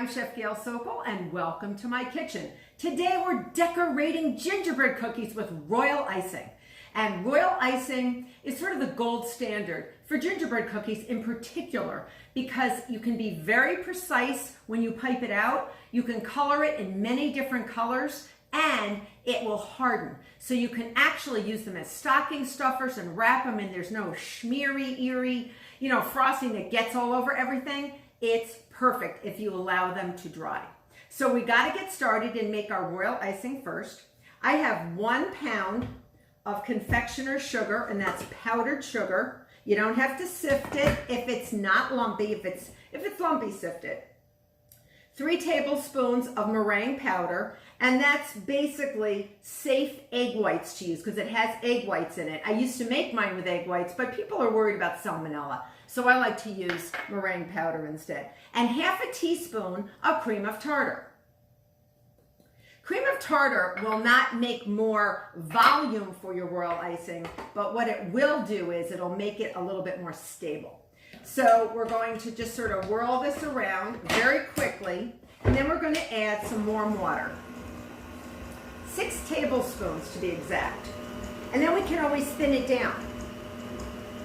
I'm Chef Gail Sokol and welcome to my kitchen. Today we're decorating gingerbread cookies with royal icing. And royal icing is sort of the gold standard for gingerbread cookies in particular because you can be very precise when you pipe it out. You can color it in many different colors and it will harden. So you can actually use them as stocking stuffers and wrap them, and there's no schmeary, eerie, frosting that gets all over everything. It's perfect if you allow them to dry. So we got to get started and make our royal icing first. I have 1 pound of confectioner's sugar, and that's powdered sugar. You don't have to sift it if it's not lumpy. If it's lumpy, sift it. 3 tablespoons of meringue powder, and that's basically safe egg whites to use because it has egg whites in it. I used to make mine with egg whites, but people are worried about salmonella, so I like to use meringue powder instead. And half a teaspoon of cream of tartar. Cream of tartar will not make more volume for your royal icing, but what it will do is it'll make it a little bit more stable. So we're going to just sort of whirl this around very quickly, and then we're going to add some warm water. 6 tablespoons to be exact. And then we can always thin it down.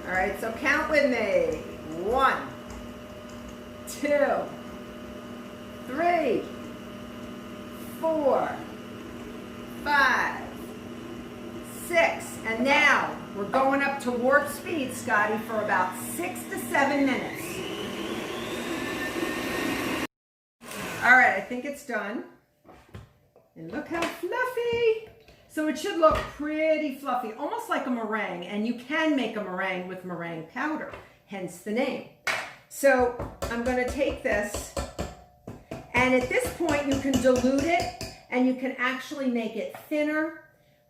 All right, so count with me. 1, 2, 3, 4, 5, 6, and now we're going up to warp speed, Scotty, for about 6 to 7 minutes. All right, I think it's done. And look how fluffy. So it should look pretty fluffy, almost like a meringue, and you can make a meringue with meringue powder, hence the name. So I'm going to take this, and at this point you can dilute it, and you can actually make it thinner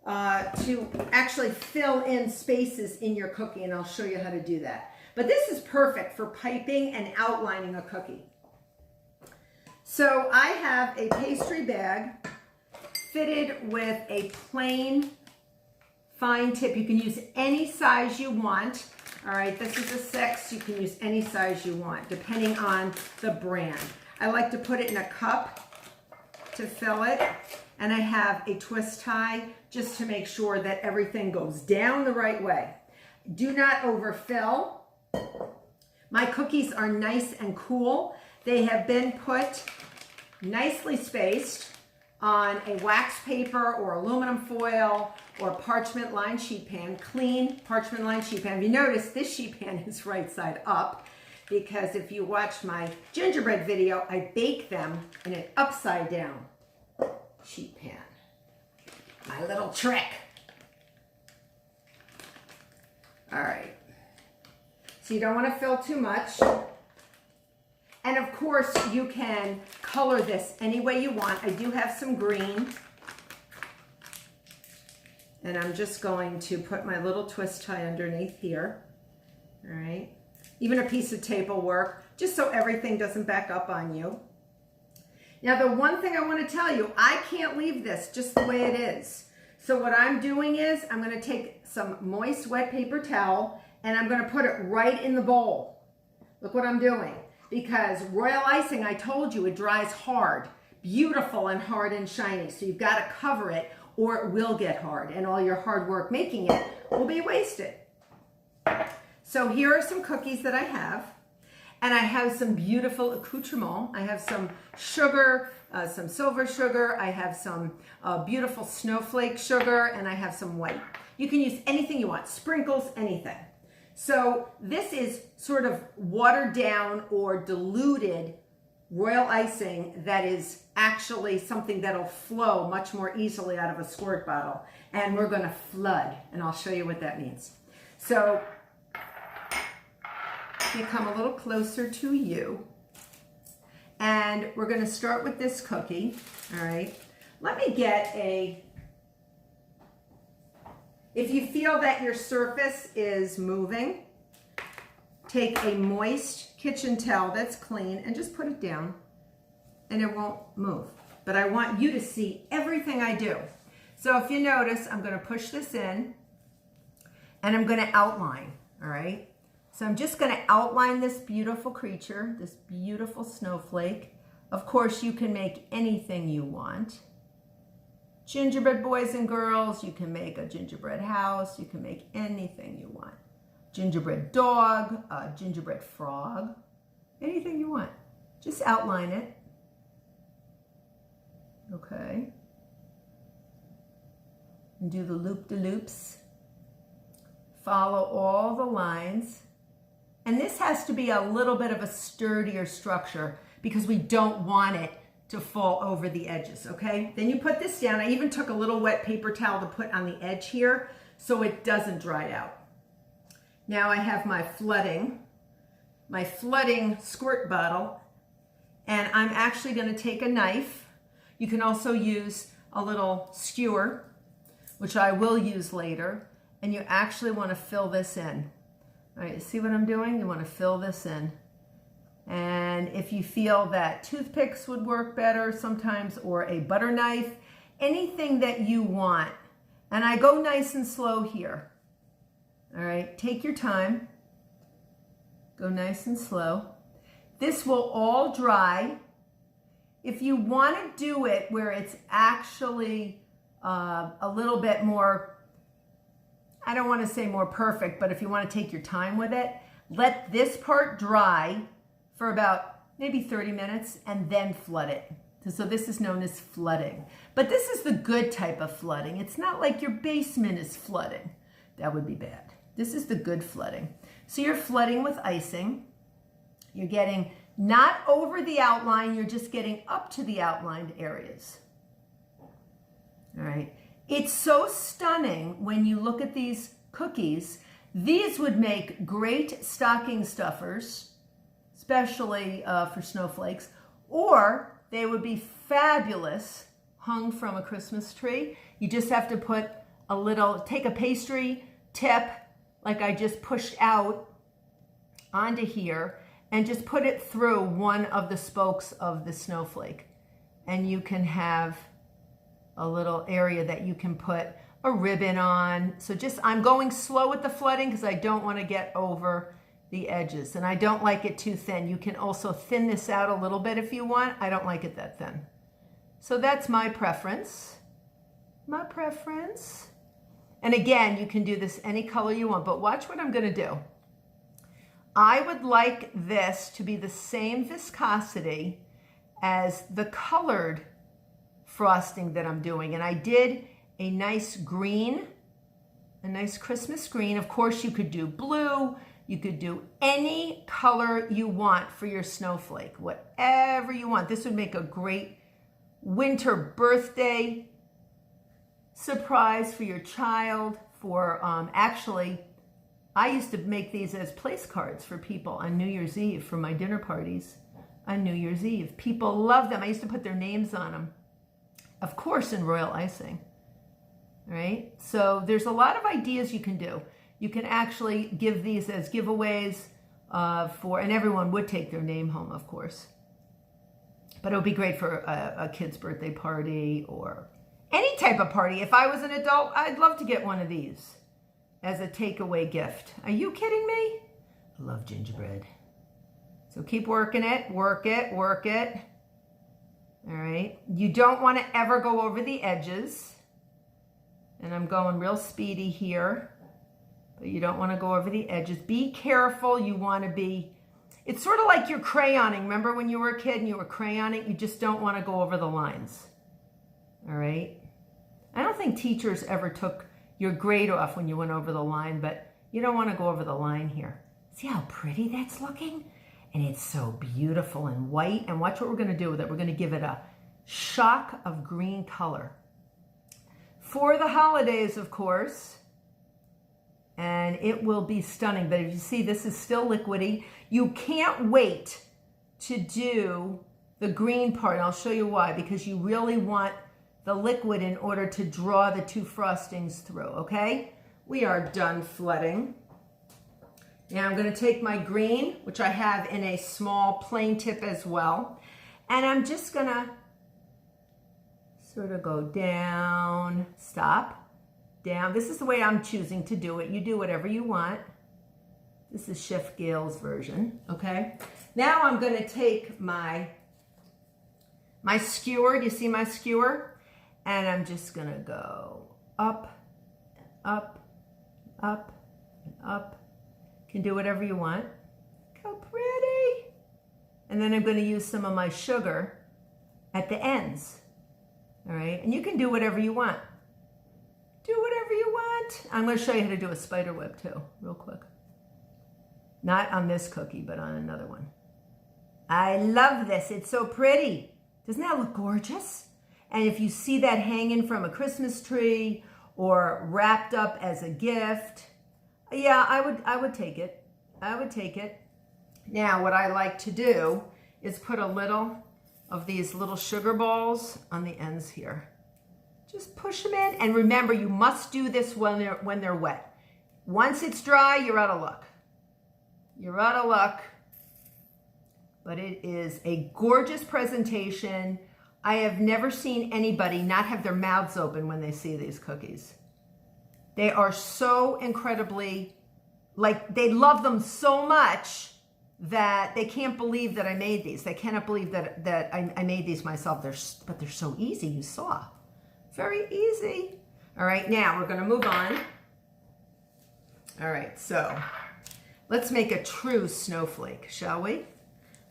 to actually fill in spaces in your cookie, and I'll show you how to do that. But this is perfect for piping and outlining a cookie. So I have a pastry bag fitted with a plain fine tip. You can use any size you want. All right, this is a 6. You can use any size you want, depending on the brand. I like to put it in a cup to fill it, and I have a twist tie just to make sure that everything goes down the right way. Do not overfill. My cookies are nice and cool. They have been put nicely spaced on a wax paper or aluminum foil or parchment lined sheet pan, clean parchment lined sheet pan. If you notice, this sheet pan is right side up because if you watch my gingerbread video, I bake them in an upside down sheet pan. My little trick. All right. So you don't want to fill too much. And of course, you can color this any way you want. I do have some green. And I'm just going to put my little twist tie underneath here. All right. Even a piece of tape will work, just so everything doesn't back up on you. Now, the one thing I want to tell you, I can't leave this just the way it is. So what I'm doing is I'm going to take some moist wet paper towel and I'm going to put it right in the bowl. Look what I'm doing. Because royal icing, I told you, it dries hard, beautiful and hard and shiny. So you've got to cover it or it will get hard and all your hard work making it will be wasted. So here are some cookies that I have. And I have some beautiful accoutrements. I have some sugar, some silver sugar. I have some beautiful snowflake sugar, and I have some white. You can use anything you want, sprinkles, anything. So this is sort of watered down or diluted royal icing that is actually something that'll flow much more easily out of a squirt bottle. And we're going to flood, and I'll show you what that means. So you come a little closer to you, and we're going to start with this cookie. All right, let me get if you feel that your surface is moving, take a moist kitchen towel that's clean and just put it down and it won't move. But I want you to see everything I do. So if you notice, I'm going to push this in and I'm going to outline. All right. So I'm just going to outline this beautiful creature, this beautiful snowflake, Of course, you can make anything you want. Gingerbread boys and girls, you can make a gingerbread house, you can make anything you want. Gingerbread dog, a gingerbread frog, anything you want. Just outline it. Okay. And do the loop-de-loops. Follow all the lines. And this has to be a little bit of a sturdier structure because we don't want it to fall over the edges, okay? Then you put this down. I even took a little wet paper towel to put on the edge here so it doesn't dry out. Now I have my flooding squirt bottle, and I'm actually gonna take a knife. You can also use a little skewer, which I will use later, and you actually wanna fill this in. All right, you see what I'm doing? You wanna fill this in. And if you feel that toothpicks would work better sometimes, or a butter knife, anything that you want. And I go nice and slow here. All right, take your time. Go nice and slow. This will all dry. If you want to do it where it's actually a little bit more, I don't want to say more perfect, but if you want to take your time with it, let this part dry for about maybe 30 minutes and then flood it. So this is known as flooding. But this is the good type of flooding. It's not like your basement is flooding. That would be bad. This is the good flooding. So you're flooding with icing. You're getting not over the outline, you're just getting up to the outlined areas. All right. It's so stunning when you look at these cookies. These would make great stocking stuffers, especially for snowflakes, or they would be fabulous hung from a Christmas tree. You just have to put a little, take a pastry tip, like I just pushed out onto here, and just put it through one of the spokes of the snowflake. And you can have a little area that you can put a ribbon on. So just, I'm going slow with the flooding because I don't want to get over the edges, and I don't like it too thin. You can also thin this out a little bit if you want. I don't like it that thin. So that's my preference. My preference. And again, you can do this any color you want, but watch what I'm gonna do. I would like this to be the same viscosity as the colored frosting that I'm doing. And I did a nice green, a nice Christmas green. Of course, you could do blue. You could do any color you want for your snowflake, whatever you want. This would make a great winter birthday surprise for your child. For actually, I used to make these as place cards for people on New Year's Eve for my dinner parties on New Year's Eve. People love them. I used to put their names on them, of course, in royal icing. Right? So there's a lot of ideas you can do. You can actually give these as giveaways and everyone would take their name home, of course. But it would be great for a kid's birthday party or any type of party. If I was an adult, I'd love to get one of these as a takeaway gift. Are you kidding me? I love gingerbread. So keep working it, work it, work it. All right. You don't want to ever go over the edges. And I'm going real speedy here. But you don't want to go over the edges. Be careful. You want to be, it's sort of like you're crayoning. Remember when you were a kid and you were crayoning? You just don't want to go over the lines. All right? I don't think teachers ever took your grade off when you went over the line, but you don't want to go over the line here. See how pretty that's looking? And it's so beautiful and white. And watch what we're going to do with it. We're going to give it a shock of green color. For the holidays, of course. And it will be stunning. But if you see, this is still liquidy. You can't wait to do the green part. And I'll show you why. Because you really want the liquid in order to draw the two frostings through, okay? We are done flooding. Now I'm going to take my green, which I have in a small plain tip as well. And I'm just going to sort of go down, stop. Down. This is the way I'm choosing to do it. You do whatever you want. This is, Chef Gail's version, okay? Now I'm going to take my my skewer. Do you see my skewer? And I'm just gonna go up, up, up, and up. You can do whatever you want. Look how pretty. And then I'm gonna use some of my sugar at the ends. All right, and you can do whatever you want. Do whatever you want. I'm gonna show you how to do a spider web too, real quick. Not on this cookie, but on another one. I love this, it's so pretty. Doesn't that look gorgeous? And if you see that hanging from a Christmas tree or wrapped up as a gift, yeah, I would take it. I would take it. Now, what I like to do is put a little of these little sugar balls on the ends here. Just push them in. And remember, you must do this when they're wet. Once it's dry, you're out of luck. You're out of luck. But it is a gorgeous presentation. I have never seen anybody not have their mouths open when they see these cookies. They are so incredibly, like, they love them so much that they can't believe that I made these. They cannot believe that I made these myself. But they're so easy, you saw. Very easy. All right, now we're gonna move on. All right, so let's make a true snowflake, shall we?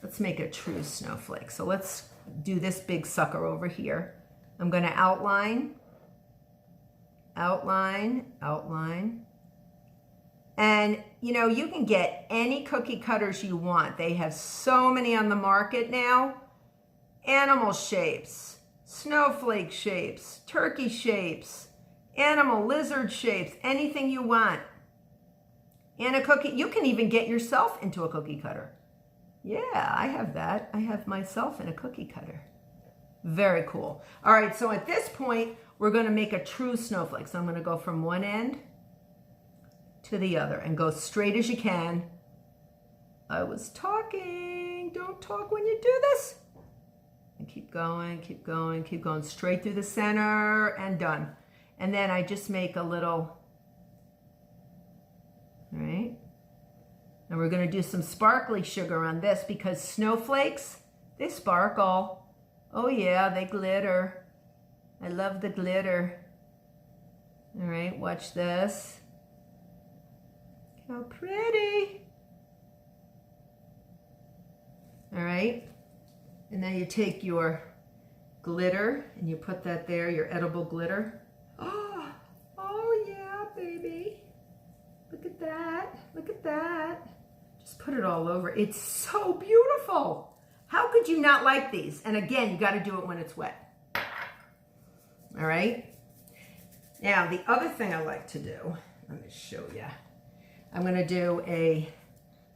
Let's make a true snowflake. So let's do this big sucker over here. I'm gonna outline, outline, outline. And you know, you can get any cookie cutters you want. They have so many on the market now. Animal shapes, snowflake shapes, turkey shapes, animal lizard shapes, anything you want. And a cookie, you can even get yourself into a cookie cutter. Yeah, I have that. I have myself in a cookie cutter. Very cool. All right, so at this point, we're gonna make a true snowflake. So I'm gonna go from one end to the other and go straight as you can. I was talking, don't talk when you do this. And keep going, keep going, keep going straight through the center and done. And then I just make a little, all right? And we're gonna do some sparkly sugar on this because snowflakes, they sparkle. Oh yeah, they glitter. I love the glitter. All right, watch this. How pretty. All right, and now you take your glitter and you put that there, your edible glitter. Oh yeah, baby. Look at that, look at that. Just put it all over. It's so beautiful. How could you not like these? And again, you gotta do it when it's wet. All right? Now, the other thing I like to do, let me show you. I'm gonna do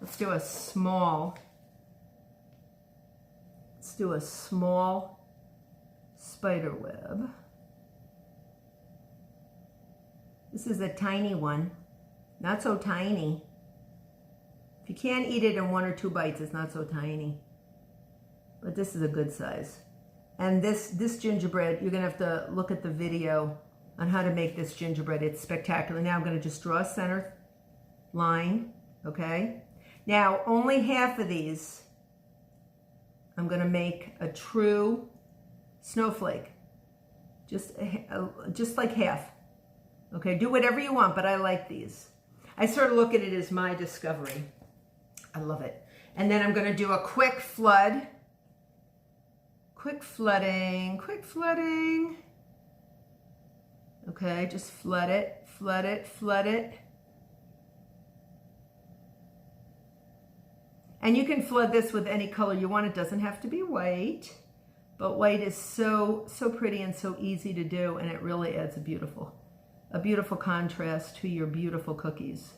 let's do a small spider web. This is a tiny one, not so tiny. If you can't eat it in 1 or 2 bites, it's not so tiny. But this is a good size. And this gingerbread, you're gonna have to look at the video on how to make this gingerbread. It's spectacular. Now I'm gonna just draw a center line, okay? Now, only half of these, I'm gonna make a true snowflake. Just like half. Okay, do whatever you want, but I like these. I sort of look at it as my discovery. I love it. And then I'm gonna do a quick flood. Quick flooding, quick flooding. Okay, just flood it, flood it, flood it. And you can flood this with any color you want. It doesn't have to be white, but white is so pretty and so easy to do, and it really adds a beautiful contrast to your beautiful cookies.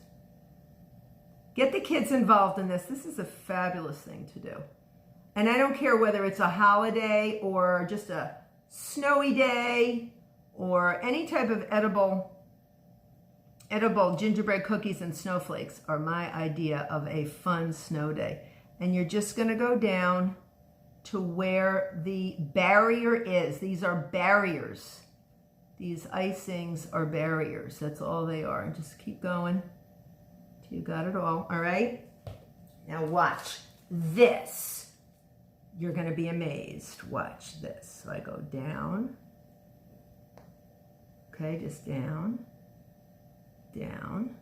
Get the kids involved in this. This is a fabulous thing to do. And I don't care whether it's a holiday or just a snowy day or any type of edible gingerbread cookies and snowflakes are my idea of a fun snow day. And you're just gonna go down to where the barrier is. These are barriers. These icings are barriers. That's all they are. And just keep going till you got it all right? Now watch this. you're going to be amazed. Watch this. So I go down. Okay, just down, down.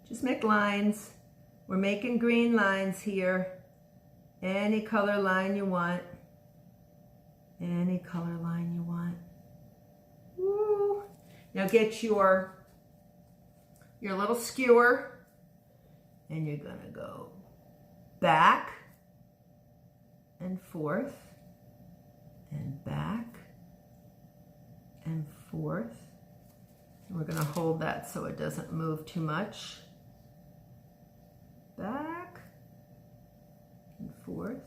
Just make lines. We're making green lines here. Any color line you want. Any color line you want. Woo. Now get your little skewer and you're gonna go back and forth and back and forth. And we're gonna hold that so it doesn't move too much. Back and forth.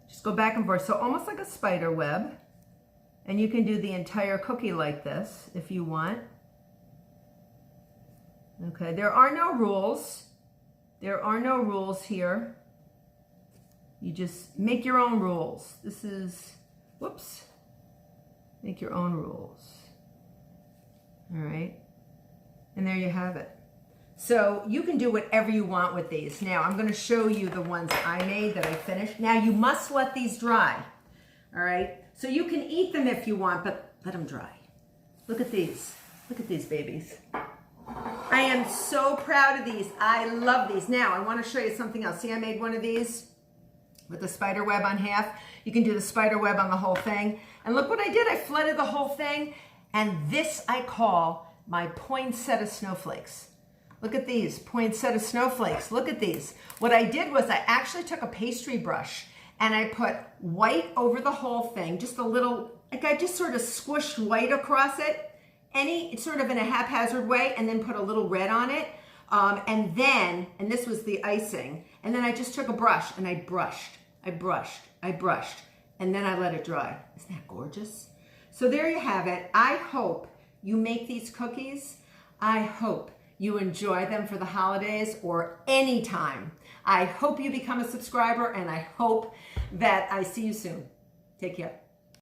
Just go back and forth. So almost like a spider web. And you can do the entire cookie like this if you want. Okay, there are no rules. There are no rules here. You just make your own rules. This is, whoops, make your own rules. All right, and there you have it. So you can do whatever you want with these. Now I'm going to show you the ones I made that I finished. Now you must let these dry. All right, so you can eat them if you want, but let them dry. Look at these. Look at these babies. I am so proud of these. I love these. Now I want to show you something else. See, I made one of these with the spider web on half. You can do the spider web on the whole thing. And look what I did. I flooded the whole thing. And this I call my poinsettia snowflakes. Look at these poinsettia snowflakes. Look at these. What I did was I actually took a pastry brush and I put white over the whole thing, just a little, like I just sort of squished white across it, sort of in a haphazard way, and then put a little red on it. And this was the icing. And then I just took a brush and I brushed, and then I let it dry. Isn't that gorgeous? So there you have it. I hope you make these cookies. I hope you enjoy them for the holidays or any time. I hope you become a subscriber, and I hope that I see you soon. Take care.